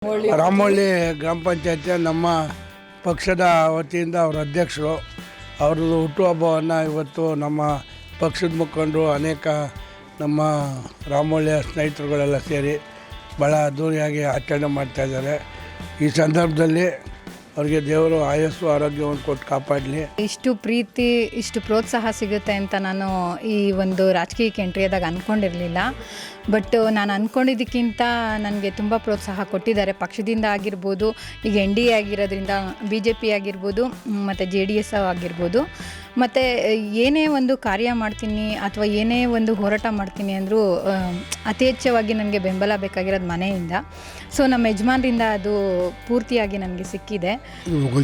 ರಾಮವಳ್ಳಿ ಗ್ರಾಮ ಪಂಚಾಯತಿಯ ನಮ್ಮ ಪಕ್ಷದ ವತಿಯಿಂದ ಅವರ ಅಧ್ಯಕ್ಷರು ಅವ್ರದ್ದು ಹುಟ್ಟುಹಬ್ಬವನ್ನು ಇವತ್ತು ನಮ್ಮ ಪಕ್ಷದ ಮುಖಂಡರು ಅನೇಕ ನಮ್ಮ ರಾಮವಳ್ಳಿಯ ಸ್ನೇಹಿತರುಗಳೆಲ್ಲ ಸೇರಿ ಭಾಳ ಅದ್ದೂರಿಯಾಗಿ ಆಚರಣೆ ಮಾಡ್ತಾಯಿದ್ದಾರೆ. ಈ ಸಂದರ್ಭದಲ್ಲಿ ಅವರಿಗೆ ದೇವರು ಆಯಸ್ಸು ಆರೋಗ್ಯವನ್ನು ಕೊಟ್ಟು ಕಾಪಾಡಲಿ. ಇಷ್ಟು ಪ್ರೀತಿ ಇಷ್ಟು ಪ್ರೋತ್ಸಾಹ ಸಿಗುತ್ತೆ ಅಂತ ನಾನು ಈ ಒಂದು ರಾಜಕೀಯಕ್ಕೆ ಎಂಟ್ರಿಯಾದಾಗ ಅಂದ್ಕೊಂಡಿರಲಿಲ್ಲ. ಬಟ್ ನಾನು ಅಂದ್ಕೊಂಡಿದ್ದಕ್ಕಿಂತ ನನಗೆ ತುಂಬ ಪ್ರೋತ್ಸಾಹ ಕೊಟ್ಟಿದ್ದಾರೆ. ಪಕ್ಷದಿಂದ ಆಗಿರ್ಬೋದು, ಈಗ NDA ಆಗಿರೋದ್ರಿಂದ BJP ಆಗಿರ್ಬೋದು, ಮತ್ತು JDS ಆಗಿರ್ಬೋದು. ಮತ್ತು ಏನೇ ಒಂದು ಕಾರ್ಯ ಮಾಡ್ತೀನಿ ಅಥವಾ ಏನೇ ಒಂದು ಹೋರಾಟ ಮಾಡ್ತೀನಿ ಅಂದರೂ ಅತಿ ಹೆಚ್ಚವಾಗಿ ನನಗೆ ಬೆಂಬಲ ಬೇಕಾಗಿರೋದು ಮನೆಯಿಂದ. ಸೊ ನಮ್ಮ ಯಜಮಾನರಿಂದ ಅದು ಪೂರ್ತಿಯಾಗಿ ನನಗೆ ಸಿಕ್ಕಿದೆ.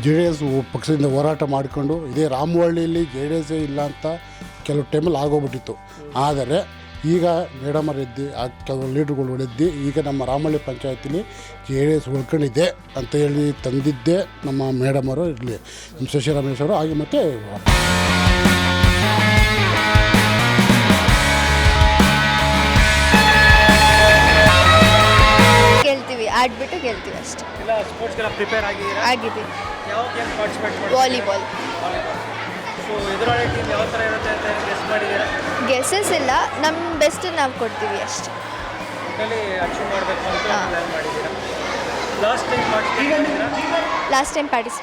JDS ಪಕ್ಷದಿಂದ ಹೋರಾಟ ಮಾಡಿಕೊಂಡು ಇದೇ ರಾಮವಳ್ಳಿಯಲ್ಲಿ JDS ಇಲ್ಲ ಅಂತ ಕೆಲವು ಟೈಮಲ್ಲಿ ಆಗೋಗ್ಬಿಟ್ಟಿತ್ತು. ಆದರೆ ಈಗ ಮೇಡಮರು ಎದ್ದು ಕೆಲವು ಲೀಡ್ರುಗಳು ಎದ್ದು ಈಗ ನಮ್ಮ ರಾಮವಳ್ಳಿ ಪಂಚಾಯತಿಲಿ JDS ಉಳ್ಕೊಂಡಿದೆ ಅಂತ ಹೇಳಿ ತಂದಿದ್ದೇ ನಮ್ಮ ಮೇಡಮರು ಇರಲಿ, ನಮ್ಮ ಶಶಿ ರಮೇಶ್ ಅವರು ಹಾಗೆ ಮತ್ತು ಗೆಲ್ತೀವಿ, ಆಡ್ಬಿಟ್ಟು ಗೆಲ್ತೀವಿ ಅಷ್ಟೇ. ಸ್ಪೋರ್ಟ್ಸ್ಗೆಲ್ಲ ಪ್ರಿಪೇರ್ ಆಗಿದ್ದೀವಿ. ಯಾವ ಗೇಮ್ ಪಾರ್ಟಿಸಿಪೇಟ್ ಮಾಡಿ? ವಾಲಿಬಾಲ್. ಸೊ ಎದುರಾಳಿ ಟೀಮ್ ಯಾವ ಥರ ಇರುತ್ತೆ ಅಂತ ಗೆಸ್ ಮಾಡಿದ್ದೀರಾ? ಗೆಸಸ್ ಇಲ್ಲ, ನಮ್ಮ ಬೆಸ್ಟ್ ನಾವು ಕೊಡ್ತೀವಿ ಅಷ್ಟೇ. ಒಟ್ಟಲ್ಲಿ ಅಚೀವ್ ಮಾಡಬೇಕು ಅಂತ ಪ್ಲ್ಯಾನ್ ಮಾಡಿದ್ದೀರಾ? ಲಾಸ್ಟ್ ಟೈಮ್ ಪಾರ್ಟಿಸಿಪೇಟ್ ಮಾಡಿದ್ದೀರಾ? Last time participate